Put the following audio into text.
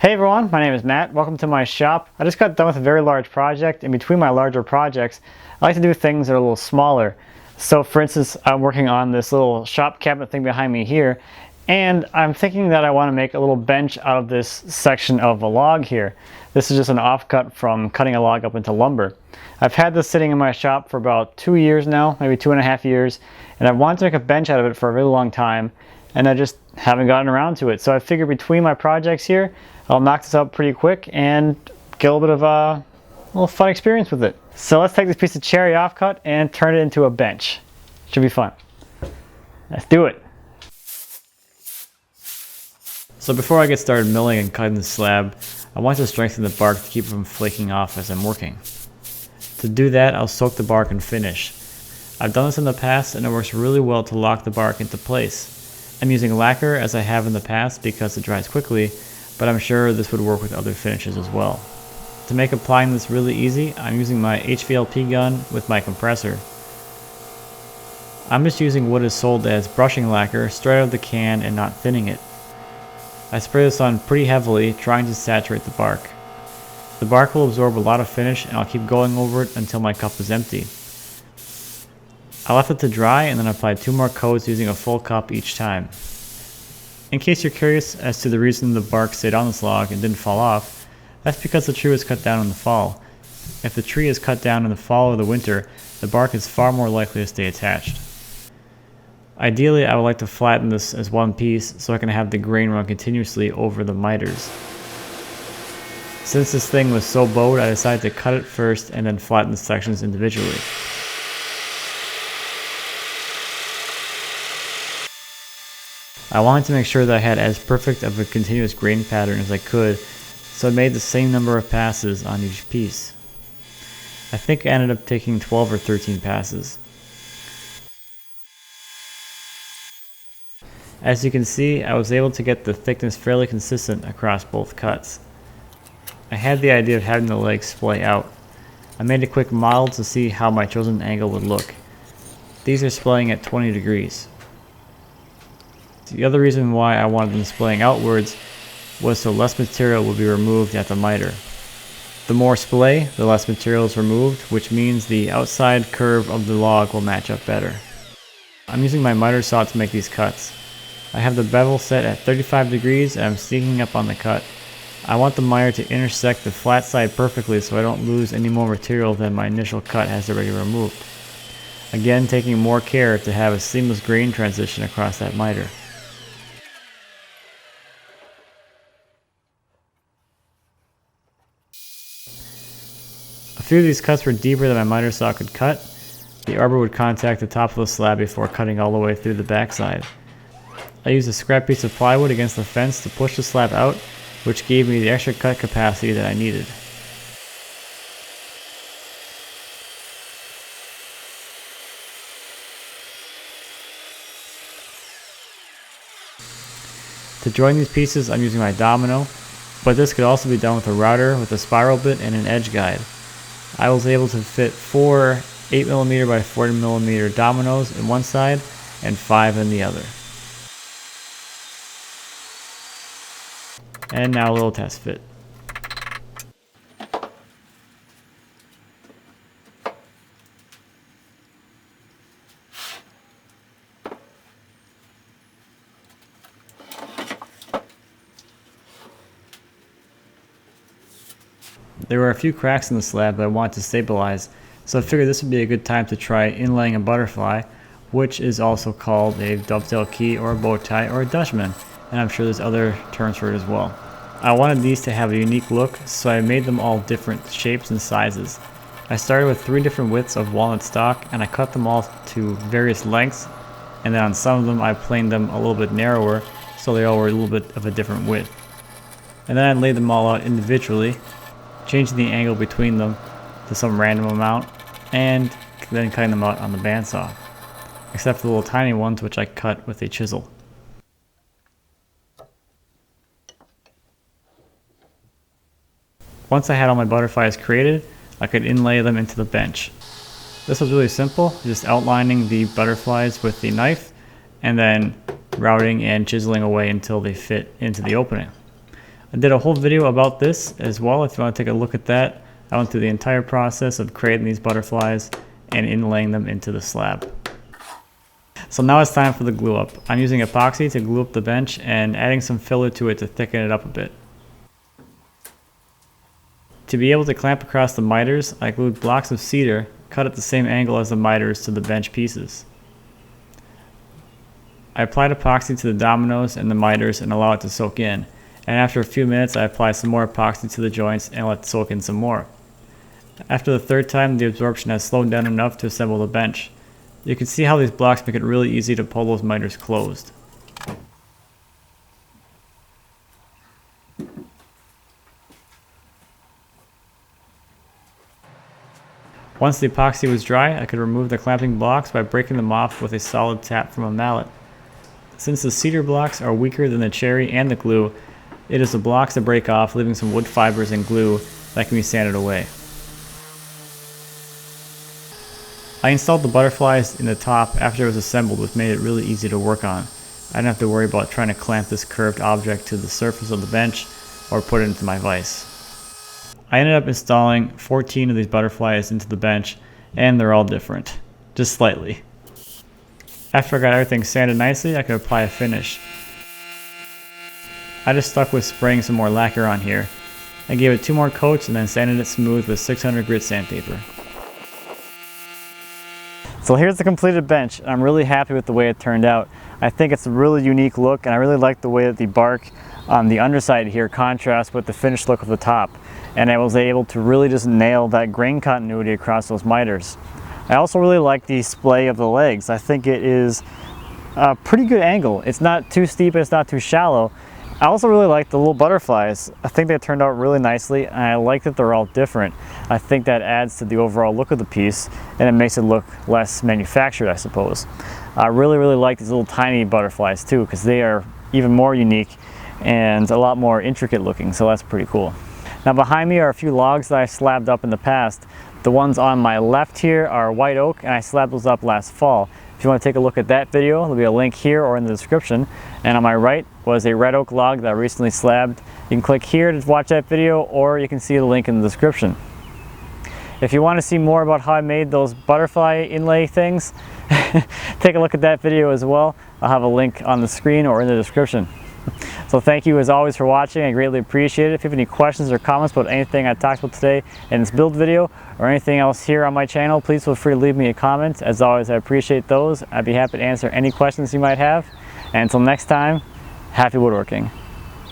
Hey everyone, my name is Matt. Welcome to my shop. I just got done with a very large project, and between my larger projects, I like to do things that are a little smaller. So for instance, I'm working on this little shop cabinet thing behind me here, and I'm thinking that I want to make a little bench out of this section of a log here. This is just an offcut from cutting a log up into lumber. I've had this sitting in my shop for about 2 years now, maybe 2.5 years, and I've wanted to make a bench out of it for a really long time, and I just haven't gotten around to it. So I figured between my projects here, I'll knock this out pretty quick and get a little bit of a little fun experience with it. So let's take this piece of cherry offcut and turn it into a bench. Should be fun. Let's do it. So before I get started milling and cutting the slab, I want to strengthen the bark to keep it from flaking off as I'm working. To do that, I'll soak the bark and finish. I've done this in the past and it works really well to lock the bark into place. I'm using lacquer as I have in the past because it dries quickly, but I'm sure this would work with other finishes as well. To make applying this really easy, I'm using my HVLP gun with my compressor. I'm just using what is sold as brushing lacquer straight out of the can and not thinning it. I spray this on pretty heavily, trying to saturate the bark. The bark will absorb a lot of finish and I'll keep going over it until my cup is empty. I left it to dry and then applied 2 more coats using a full cup each time. In case you're curious as to the reason the bark stayed on this log and didn't fall off, that's because the tree was cut down in the fall. If the tree is cut down in the fall or the winter, the bark is far more likely to stay attached. Ideally, I would like to flatten this as one piece so I can have the grain run continuously over the miters. Since this thing was so bowed, I decided to cut it first and then flatten the sections individually. I wanted to make sure that I had as perfect of a continuous grain pattern as I could, so I made the same number of passes on each piece. I think I ended up taking 12 or 13 passes. As you can see, I was able to get the thickness fairly consistent across both cuts. I had the idea of having the legs splay out. I made a quick model to see how my chosen angle would look. These are splaying at 20 degrees. The other reason why I wanted them splaying outwards was so less material would be removed at the miter. The more splay, the less material is removed, which means the outside curve of the log will match up better. I'm using my miter saw to make these cuts. I have the bevel set at 35 degrees and I'm sneaking up on the cut. I want the miter to intersect the flat side perfectly so I don't lose any more material than my initial cut has already removed. Again, taking more care to have a seamless grain transition across that miter. A few of these cuts were deeper than my miter saw could cut. The arbor would contact the top of the slab before cutting all the way through the backside. I used a scrap piece of plywood against the fence to push the slab out, which gave me the extra cut capacity that I needed. To join these pieces, I'm using my domino, but this could also be done with a router with a spiral bit and an edge guide. I was able to fit 4 8mm by 40mm dominoes in one side and 5 in the other. And now a little test fit. There were a few cracks in the slab that I wanted to stabilize, so I figured this would be a good time to try inlaying a butterfly, which is also called a dovetail key or a bow tie or a Dutchman, and I'm sure there's other terms for it as well. I wanted these to have a unique look, so I made them all different shapes and sizes. I started with 3 different widths of walnut stock and I cut them all to various lengths, and then on some of them I planed them a little bit narrower so they all were a little bit of a different width. And then I laid them all out individually, changing the angle between them to some random amount, and then cutting them out on the bandsaw, except for the little tiny ones which I cut with a chisel. Once I had all my butterflies created, I could inlay them into the bench. This was really simple, just outlining the butterflies with the knife and then routing and chiseling away until they fit into the opening. I did a whole video about this as well if you want to take a look at that. I went through the entire process of creating these butterflies and inlaying them into the slab. So now it's time for the glue up. I'm using epoxy to glue up the bench and adding some filler to it to thicken it up a bit. To be able to clamp across the miters, I glued blocks of cedar cut at the same angle as the miters to the bench pieces. I applied epoxy to the dominoes and the miters and allow it to soak in. And after a few minutes, I applied some more epoxy to the joints and let it soak in some more. After the third time, the absorption has slowed down enough to assemble the bench. You can see how these blocks make it really easy to pull those miters closed. Once the epoxy was dry, I could remove the clamping blocks by breaking them off with a solid tap from a mallet. Since the cedar blocks are weaker than the cherry and the glue, it is the blocks that break off, leaving some wood fibers and glue that can be sanded away. I installed the butterflies in the top after it was assembled, which made it really easy to work on. I didn't have to worry about trying to clamp this curved object to the surface of the bench or put it into my vise. I ended up installing 14 of these butterflies into the bench, and they're all different, just slightly. After I got everything sanded nicely, I could apply a finish. I just stuck with spraying some more lacquer on here. I gave it 2 more coats and then sanded it smooth with 600 grit sandpaper. So here's the completed bench. I'm really happy with the way it turned out. I think it's a really unique look, and I really like the way that the bark on the underside here contrasts with the finished look of the top. And I was able to really just nail that grain continuity across those miters. I also really like the splay of the legs. I think it is a pretty good angle. It's not too steep and it's not too shallow. I also really like the little butterflies. I think they turned out really nicely, and I like that they're all different. I think that adds to the overall look of the piece, and it makes it look less manufactured, I suppose. I really like these little tiny butterflies too, because they are even more unique and a lot more intricate looking, so that's pretty cool. Now behind me are a few logs that I slabbed up in the past. The ones on my left here are white oak, and I slabbed those up last fall. If you want to take a look at that video, there'll be a link here or in the description. And on my right was a red oak log that I recently slabbed. You can click here to watch that video, or you can see the link in the description. If you want to see more about how I made those butterfly inlay things, take a look at that video as well. I'll have a link on the screen or in the description. So thank you as always for watching. I greatly appreciate it. If you have any questions or comments about anything I talked about today in this build video or anything else here on my channel, please feel free to leave me a comment. As always, I appreciate those. I'd be happy to answer any questions you might have. And until next time, happy woodworking.